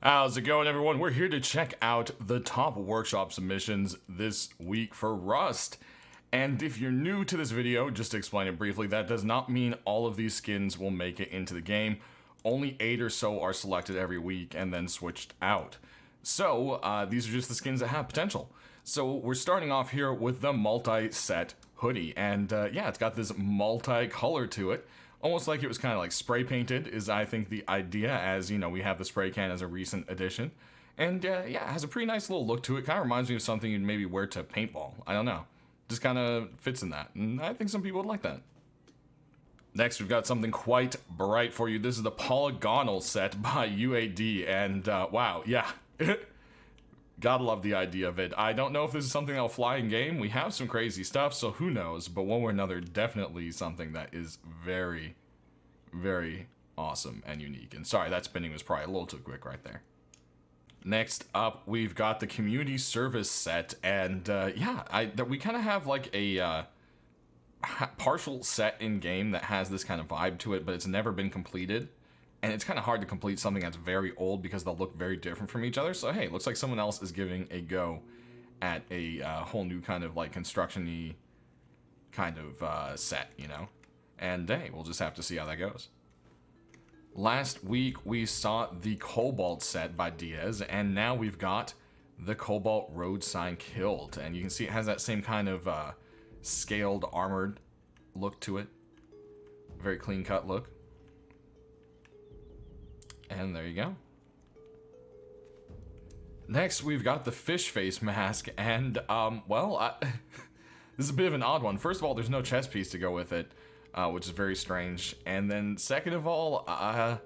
How's it going, everyone? We're here to check out the top workshop submissions this week for Rust. And if you're new to this video, just to explain it briefly, that does not mean all of these skins will make it into the game. Only 8 or so are selected every week and then switched out. So these are just the skins that have potential. So we're starting off here with the multi-set hoodie. And yeah, it's got this multi-color to it. Almost like it was kind of like spray painted is, I think, the idea, as, you know, we have the spray can as a recent addition. And yeah, it has a pretty nice little look to it. Kind of reminds me of something you'd maybe wear to paintball. I don't know. Just kind of fits in that. And I think some people would like that. Next, we've got something quite bright for you. This is the Polygonal set by UAD. And wow, yeah. Gotta love the idea of it. I don't know if this is something that'll fly in game. We have some crazy stuff, so who knows. But one way or another, definitely something that is very, very awesome and unique. And sorry, that spinning was probably a little too quick right there. Next up, we've got the Community Service set. And yeah, we kind of have like a partial set in game that has this kind of vibe to it, but it's never been completed. And it's kind of hard to complete something that's very old because they'll look very different from each other. So hey, it looks like someone else is giving a go at a whole new kind of like construction-y kind of set, you know? And hey, we'll just have to see how that goes. Last week, we saw the Cobalt set by Diaz, and now we've got the Cobalt Road Sign Kilt. And you can see it has that same kind of scaled, armored look to it. Very clean-cut look. And there you go. Next, we've got the fish face mask, and, this is a bit of an odd one. First of all, there's no chest piece to go with it, which is very strange. And then, second of all, I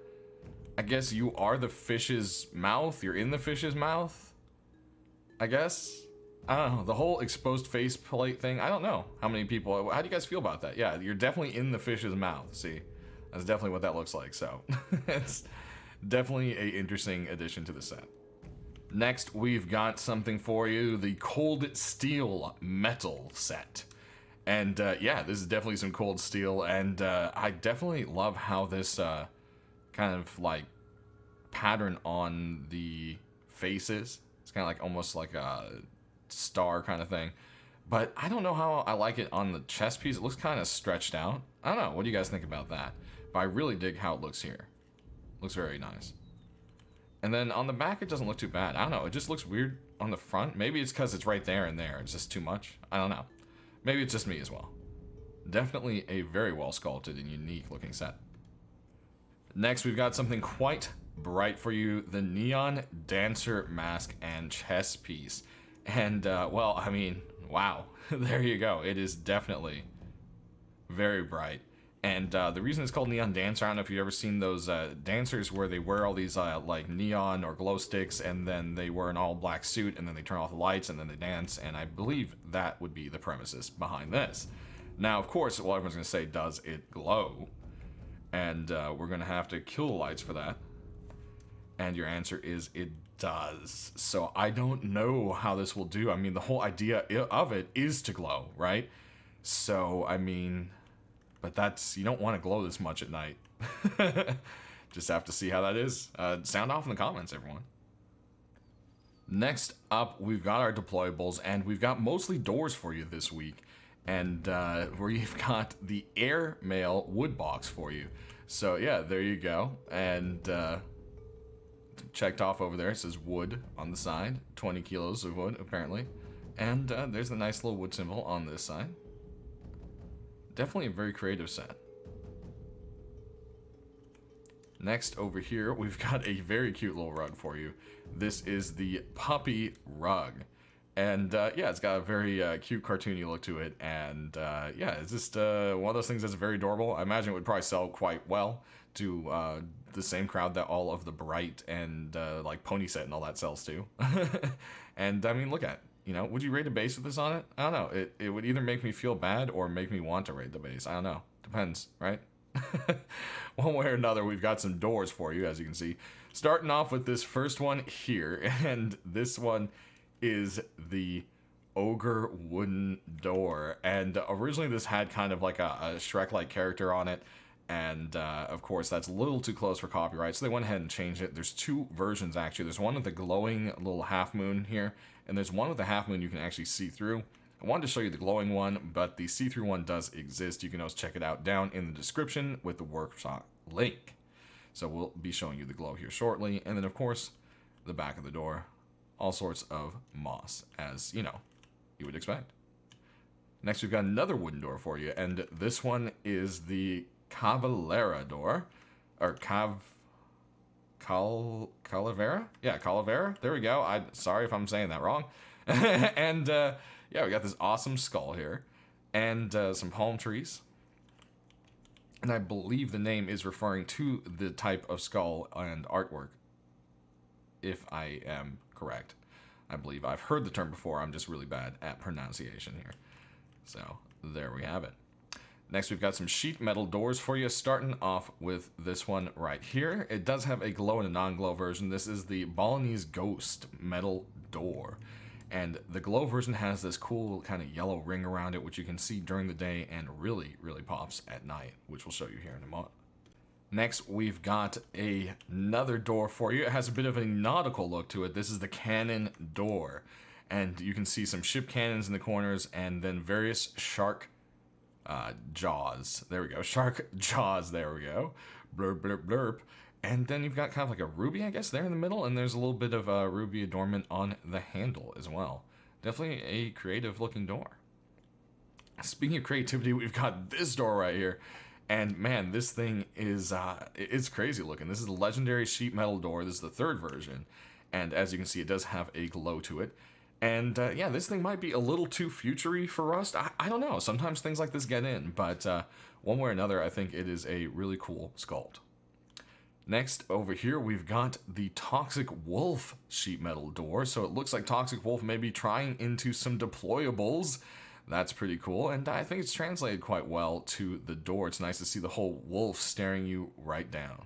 guess you are the fish's mouth. You're in the fish's mouth, I guess. I don't know. The whole exposed face plate thing, I don't know how many people... How do you guys feel about that? Yeah, you're definitely in the fish's mouth. See, that's definitely what that looks like, so... it's definitely a interesting addition to the set. Next, we've got something for you, the Cold Steel Metal set. And yeah, this is definitely some cold steel, and I definitely love how this kind of like pattern on the faces. It's kind of like almost like a star kind of thing. But I don't know how I like it on the chest piece. It looks kind of stretched out. I don't know. What do you guys think about that? But I really dig how it looks here. Looks very nice. And then on the back, it doesn't look too bad. I don't know. It just looks weird on the front. Maybe it's because it's right there and there. It's just too much. I don't know. Maybe it's just me as well. Definitely a very well sculpted and unique looking set. Next, we've got something quite bright for you. The Neon Dancer mask and chest piece. And, well, I mean, wow. There you go. It is definitely very bright. And the reason it's called Neon Dancer, I don't know if you've ever seen those dancers where they wear all these like neon or glow sticks, and then they wear an all black suit, and then they turn off the lights, and then they dance, and I believe that would be the premises behind this. Now, of course, well, everyone's going to say, does it glow? And we're going to have to kill the lights for that. And your answer is it does. So I don't know how this will do. I mean, the whole idea of it is to glow, right? So, I mean... But that's, you don't want to glow this much at night. Just have to see how that is. Sound off in the comments, everyone. Next up, we've got our deployables, and we've got mostly doors for you this week. And we've got the Airmail wood box for you. So yeah, there you go. And checked off over there. It says wood on the side. 20 kilos of wood, apparently. And there's the nice little wood symbol on this side. Definitely a very creative set. Next, over here, we've got a very cute little rug for you. This is the Puppy Rug. And, yeah, it's got a very cute, cartoony look to it. And, yeah, it's just one of those things that's very adorable. I imagine it would probably sell quite well to the same crowd that all of the Bright and, like, Pony Set and all that sells to. And, I mean, look at it. You know, would you rate a base with this on it? I don't know. It would either make me feel bad or make me want to rate the base. I don't know. Depends, right? One way or another, we've got some doors for you, as you can see. Starting off with this first one here. And this one is the Ogre Wooden Door. And originally this had kind of like a Shrek-like character on it. and of course that's a little too close for copyright, so they went ahead and changed it. There's two versions actually. There's one with the glowing little half moon here, and there's one with the half moon you can actually see through. I wanted to show you the glowing one, but the see-through one does exist. You can always check it out down in the description with the workshop link. So we'll be showing you the glow here shortly, and then of course the back of the door, all sorts of moss, as you know, you would expect. Next, we've got another wooden door for you, and this one is the Cavalera door, or Calavera? Yeah, Calavera. There we go. Sorry if I'm saying that wrong. And yeah, we got this awesome skull here, and some palm trees. And I believe the name is referring to the type of skull and artwork, if I am correct. I believe I've heard the term before. I'm just really bad at pronunciation here. So there we have it. Next, we've got some sheet metal doors for you, starting off with this one right here. It does have a glow and a non-glow version. This is the Balinese Ghost metal door. And the glow version has this cool kind of yellow ring around it, which you can see during the day and really, really pops at night, which we'll show you here in a moment. Next, we've got another door for you. It has a bit of a nautical look to it. This is the cannon door. And you can see some ship cannons in the corners and then various shark jaws. There we go. Shark jaws. There we go. Blurp, blurp, blurp. And then you've got kind of like a ruby, I guess, there in the middle. And there's a little bit of a ruby adornment on the handle as well. Definitely a creative looking door. Speaking of creativity, we've got this door right here. And man, this thing is, it's crazy looking. This is the legendary sheet metal door. This is the third version. And as you can see, it does have a glow to it. And yeah, this thing might be a little too futury for Rust. I don't know. Sometimes things like this get in. But one way or another, I think it is a really cool sculpt. Next, over here, we've got the Toxic Wolf sheet metal door. So it looks like Toxic Wolf may be trying into some deployables. That's pretty cool, and I think it's translated quite well to the door. It's nice to see the whole wolf staring you right down.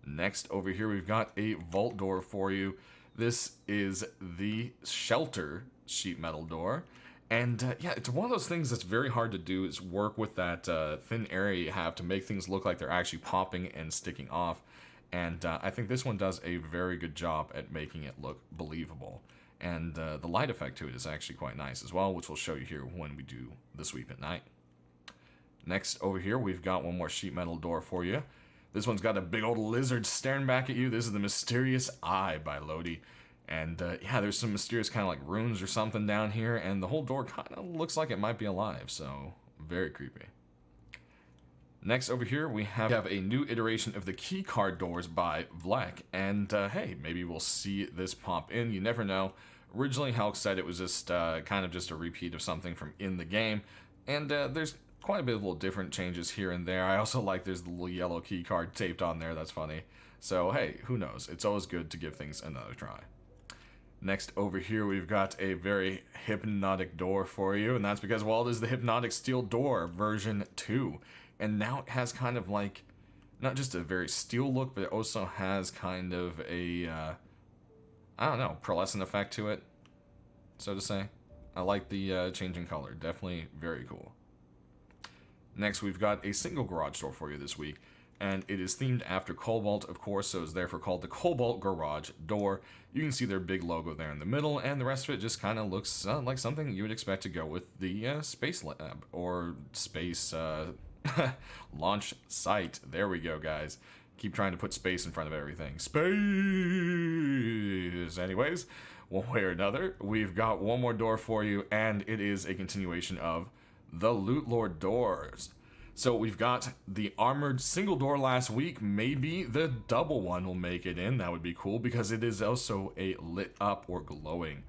Next, over here, we've got a vault door for you. This is the Shelter sheet metal door. And yeah, it's one of those things that's very hard to do, is work with that thin area you have to make things look like they're actually popping and sticking off. And I think this one does a very good job at making it look believable. And the light effect to it is actually quite nice as well, which we'll show you here when we do the sweep at night. Next, over here, we've got one more sheet metal door for you. This one's got a big old lizard staring back at you. This is the Mysterious Eye by Lodi. And yeah, there's some mysterious kind of like runes or something down here, and the whole door kind of looks like it might be alive, so very creepy. Next, over here, we have a new iteration of the key card doors by Vlek, and hey, maybe we'll see this pop in. You never know. Originally, Hulk said it was just kind of just a repeat of something from in the game, and there's quite a bit of little different changes here and there. I also like there's the little yellow key card taped on there. That's funny. So hey, who knows? It's always good to give things another try. Next, over here, we've got a very hypnotic door for you, and that's because, well, it is the Hypnotic Steel Door version 2. And now it has kind of like, not just a very steel look, but it also has kind of a, I don't know, pearlescent effect to it, so to say. I like the change in color. Definitely very cool. Next, we've got a single garage door for you this week. And it is themed after Cobalt, of course, so it's therefore called the Cobalt Garage Door. You can see their big logo there in the middle, and the rest of it just kind of looks like something you would expect to go with the Space Lab, or Space Launch Site. There we go, guys. Keep trying to put space in front of everything. Space! Anyways, one way or another, we've got one more door for you, and it is a continuation of the Loot Lord doors. So we've got the armored single door last week. Maybe the double one will make it in. That would be cool because it is also a lit up or glowing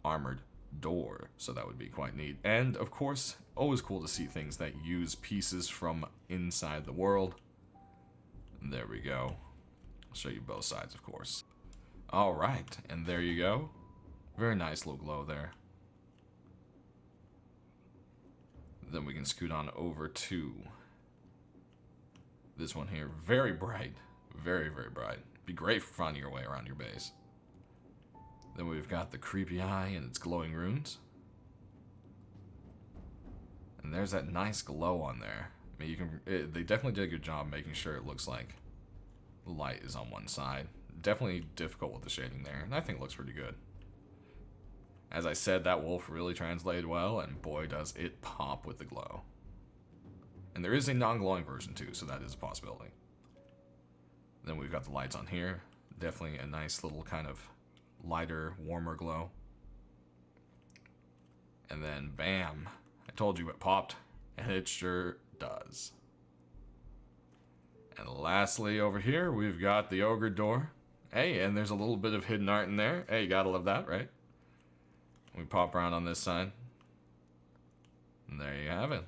armored door. So that would be quite neat. And of course, always cool to see things that use pieces from inside the world. There we go. I'll show you both sides, of course. All right, and there you go. Very nice little glow there. Then we can scoot on over to this one here. Very bright. Very, very bright. Be great for finding your way around your base. Then we've got the creepy eye and its glowing runes. And there's that nice glow on there. I mean, they definitely did a good job making sure it looks like light is on one side. Definitely difficult with the shading there, and I think it looks pretty good. As I said, that wolf really translated well, and boy does it pop with the glow. And there is a non-glowing version too, so that is a possibility. Then we've got the lights on here. Definitely a nice little kind of lighter, warmer glow. And then bam, I told you it popped, and it sure does. And lastly over here, we've got the ogre door. Hey, and there's a little bit of hidden art in there. Hey, you gotta love that, right? We pop around on this side. And there you have it.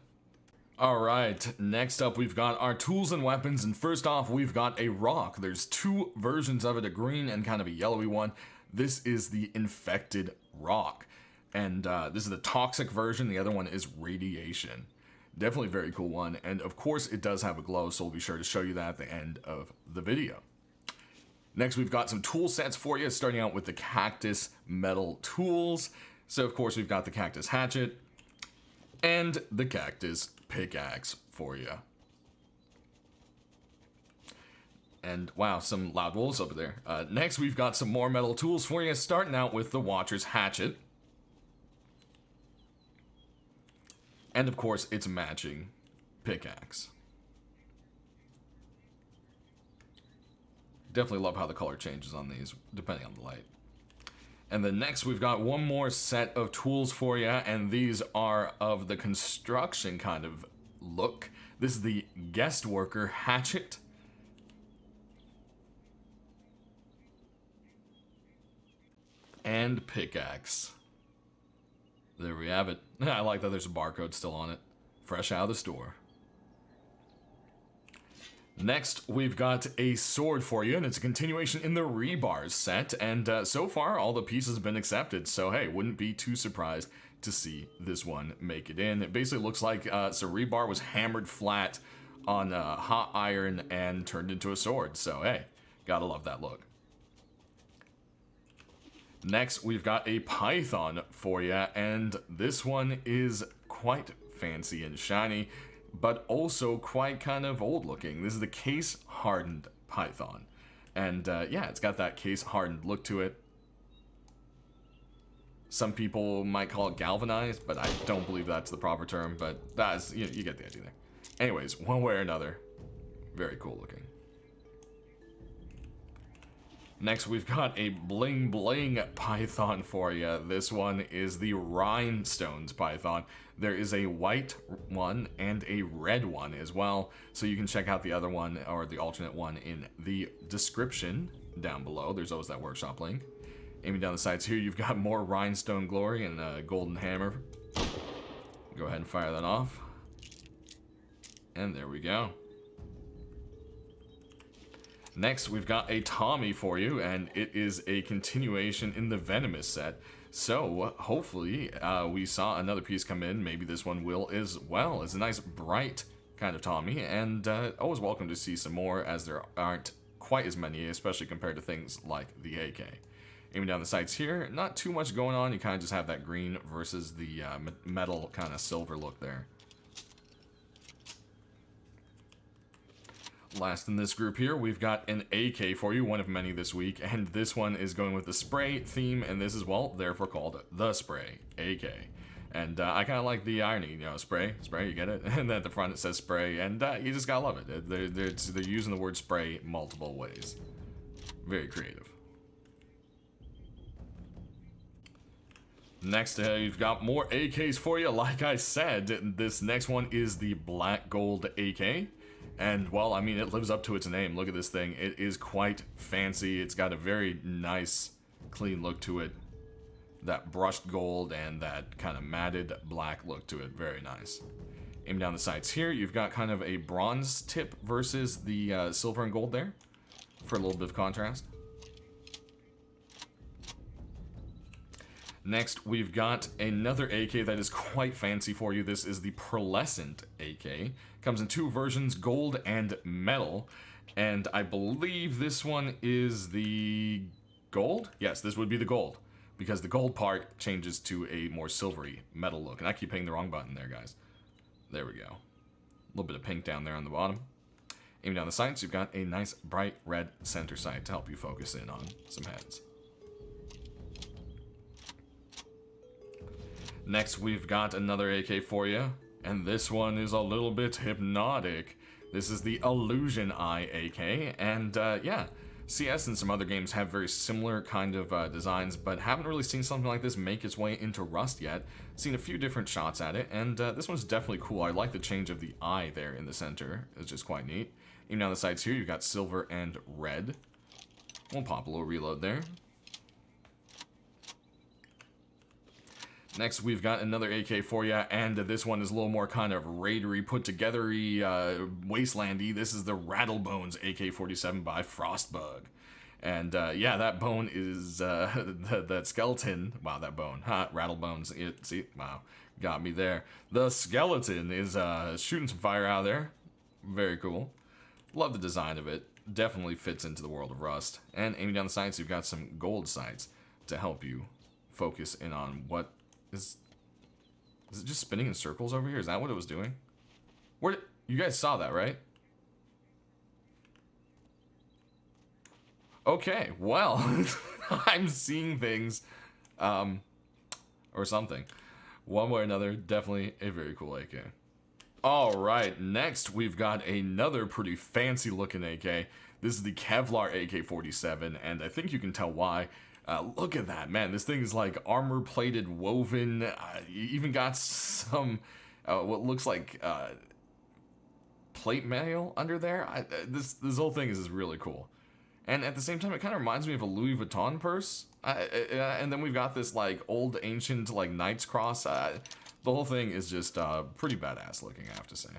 Alright, next up we've got our tools and weapons, and first off we've got a rock. There's two versions of it, a green and kind of a yellowy one. This is the infected rock. And this is the toxic version, the other one is radiation. Definitely a very cool one, and of course it does have a glow, so we'll be sure to show you that at the end of the video. Next we've got some tool sets for you, starting out with the cactus metal tools. So of course we've got the cactus hatchet and the cactus pickaxe for you. And wow, some loud wolves over there. Next we've got some more metal tools for you, starting out with the Watcher's hatchet. And of course its matching pickaxe. Definitely love how the color changes on these, depending on the light. And then next we've got one more set of tools for you, and these are of the construction kind of look. This is the guest worker hatchet. And pickaxe. There we have it. I like that there's a barcode still on it. Fresh out of the store. Next, we've got a sword for you, and it's a continuation in the rebars set, and so far, all the pieces have been accepted, so hey, wouldn't be too surprised to see this one make it in. It basically looks like some rebar was hammered flat on hot iron and turned into a sword, so hey, gotta love that look. Next, we've got a python for you, and this one is quite fancy and shiny, but also quite kind of old looking. This is the case hardened python. And yeah, it's got that case hardened look to it. Some people might call it galvanized, but I don't believe that's the proper term, but that's, you get the idea there. Anyways, one way or another, very cool looking. Next, we've got a bling bling python for you. This one is the rhinestones python. There is a white one and a red one as well, so you can check out the other one or the alternate one in the description down below. There's always that workshop link. Aiming down the sides here, you've got more rhinestone glory and a golden hammer. Go ahead and fire that off. And there we go. Next, we've got a Tommy for you, and it is a continuation in the Venomous set. So, hopefully, we saw another piece come in. Maybe this one will as well. It's a nice, bright kind of Tommy, and always welcome to see some more, as there aren't quite as many, especially compared to things like the AK. Aiming down the sights here, not too much going on. You kind of just have that green versus the metal kind of silver look there. Last in this group here, we've got an AK for you, one of many this week, and this one is going with the spray theme, and this is, well, therefore called the Spray AK. And I kind of like the irony, spray, you get it? And then at the front it says spray, and you just gotta love it. They're using the word spray multiple ways. Very creative. Next, you've got more AKs for you. Like I said, this next one is the Black Gold AK. And, well, I mean, it lives up to its name. Look at this thing. It is quite fancy. It's got a very nice, clean look to it. That brushed gold and that kind of matted black look to it. Very nice. Aim down the sides here. You've got kind of a bronze tip versus the silver and gold there for a little bit of contrast. Next, we've got another AK that is quite fancy for you. This is the Pearlescent AK. Comes in two versions, gold and metal. And I believe this one is the gold? Yes, this would be the gold, because the gold part changes to a more silvery metal look. And I keep hitting the wrong button there, guys. There we go. little bit of pink down there on the bottom. Aiming down the sights, you've got a nice bright red center sight to help you focus in on some heads. Next, we've got another AK for you, and this one is a little bit hypnotic. This is the Illusion Eye AK, and yeah, CS and some other games have very similar kind of designs, but haven't really seen something like this make its way into Rust yet. Seen a few different shots at it, and this one's definitely cool. I like the change of the eye there in the center. It's just quite neat. Even down the sides here, you've got silver and red. We'll pop a little reload there. Next, we've got another AK for you, and this one is a little more kind of raidery, put-together-y, wastelandy. This is the Rattlebones AK-47 by Frostbug. And, yeah, that bone is, that skeleton, wow, that bone, Rattlebones, see, wow, got me there. The skeleton is, shooting some fire out of there. Very cool. Love the design of it. Definitely fits into the world of Rust. And aiming down the sights, you've got some gold sights to help you focus in on what is it just spinning in circles over here? Is that what it was doing? Where you guys saw that, right? Okay, well, I'm seeing things, or something. One way or another, definitely a very cool AK. Alright, next we've got another pretty fancy looking AK. This is the Kevlar AK-47, and I think you can tell why. Look at that, man. This thing is like armor-plated woven. You even got some, what looks like plate mail under there. This whole thing is really cool. And at the same time, it kind of reminds me of a Louis Vuitton purse. And then we've got this like old ancient like Knight's Cross. The whole thing is just pretty badass looking, I have to say.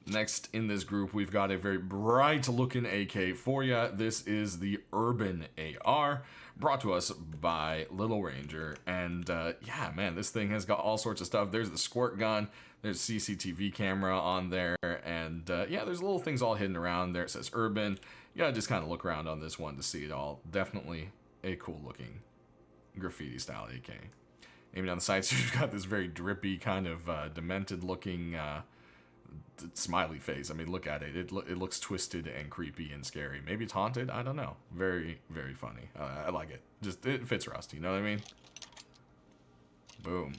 Next in this group, we've got a very bright looking AK for you. This is the Urban AR, brought to us by Little Ranger. And yeah, man, this thing has got all sorts of stuff. There's the squirt gun, there's CCTV camera on there, and yeah, there's little things all hidden around there. It says Urban. You gotta just kind of look around on this one to see it all. Definitely a cool looking graffiti style AK. Aiming down the sights, you've got this very drippy kind of demented looking smiley face. I mean, look at it. It looks twisted and creepy and scary. Maybe it's haunted. I don't know. Very, very funny. I like it. Just it fits Rust. You know what I mean? Boom.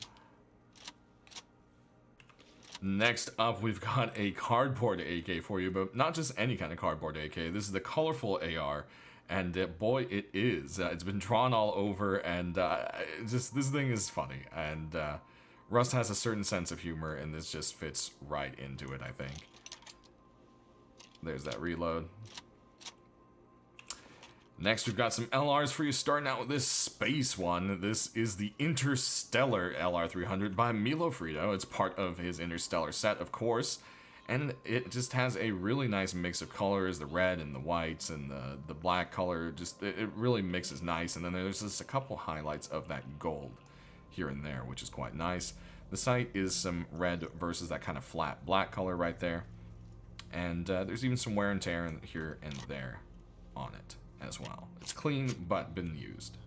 Next up, we've got a cardboard AK for you, but not just any kind of cardboard AK. This is the colorful AR, and boy, it is. It's been drawn all over, and just this thing is funny. And Rust has a certain sense of humor, and this just fits right into it, I think. There's that reload. Next, we've got some LRs for you, starting out with this space one. This is the Interstellar LR300 by Milo Frito. It's part of his Interstellar set, of course, and it just has a really nice mix of colors, the red and the whites and the black color. Just it really mixes nice, and then there's just a couple highlights of that gold here and there, which is quite nice. The sight is some red versus that kind of flat black color right there, and there's even some wear and tear here and there on it as well. It's clean, but been used.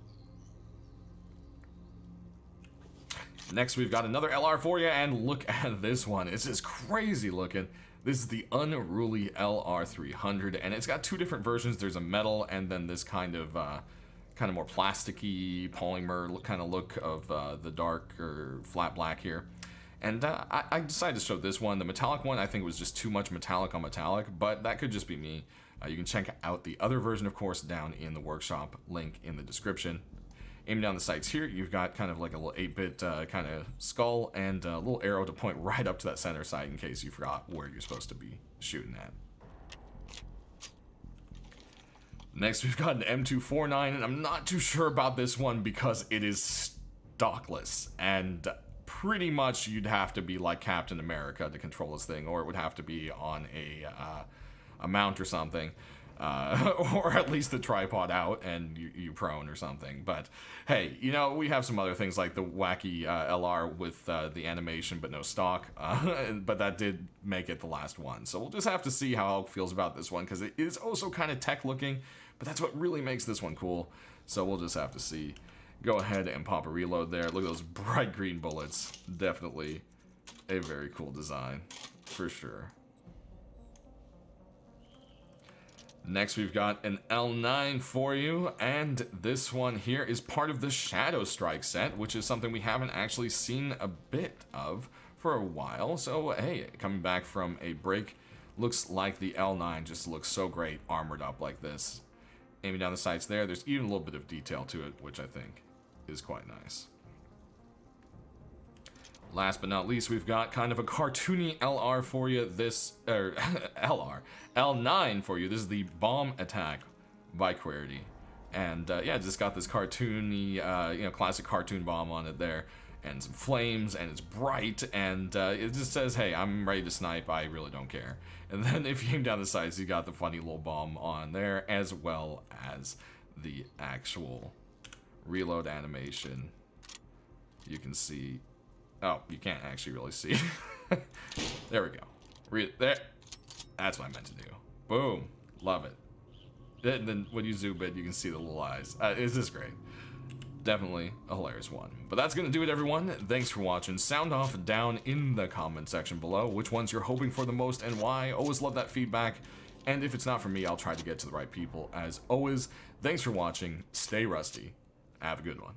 Next, we've got another LR for you, and look at this one. It's just crazy looking. This is the Unruly LR300, and it's got two different versions. There's a metal, and then this kind of more plasticky polymer kind of look of the dark or flat black here. And I decided to show this one. The metallic one, I think, was just too much metallic on metallic, but that could just be me. You can check out the other version, of course, down in the workshop, link in the description. Aiming down the sights here, you've got kind of like a little 8-bit kind of skull and a little arrow to point right up to that center sight in case you forgot where you're supposed to be shooting at. Next, we've got an M249, and I'm not too sure about this one because it is stockless, and pretty much you'd have to be like Captain America to control this thing, or it would have to be on a mount or something, or at least the tripod out and you prone or something. But hey, you know, we have some other things like the wacky LR with the animation but no stock, but that did make it the last one. So we'll just have to see how Hulk feels about this one, because it is also kind of tech looking, but that's what really makes this one cool. So we'll just have to see. Go ahead and pop a reload there. Look at those bright green bullets. Definitely a very cool design, for sure. Next, we've got an L9 for you, and this one here is part of the Shadow Strike set, which is something we haven't actually seen a bit of for a while. So, hey, coming back from a break, looks like the L9 just looks so great armored up like this. Aiming down the sights there, there's even a little bit of detail to it, which I think is quite nice. Last but not least, we've got kind of a cartoony LR for you. L9 for you. This is the Bomb Attack by Querity. And yeah, just got this cartoony, classic cartoon bomb on it there. And some flames, and it's bright, and it just says, hey, I'm ready to snipe, I really don't care. And then if you aim down the sights, you got the funny little bomb on there, as well as the actual reload animation. You can see... Oh, you can't actually really see. There we go. There. That's what I meant to do. Boom. Love it. And then when you zoom in, you can see the little eyes. It's just great. Definitely a hilarious one. But that's going to do it, everyone. Thanks for watching. Sound off down in the comment section below which ones you're hoping for the most and why. Always love that feedback. And if it's not for me, I'll try to get to the right people. As always, thanks for watching. Stay rusty. Have a good one.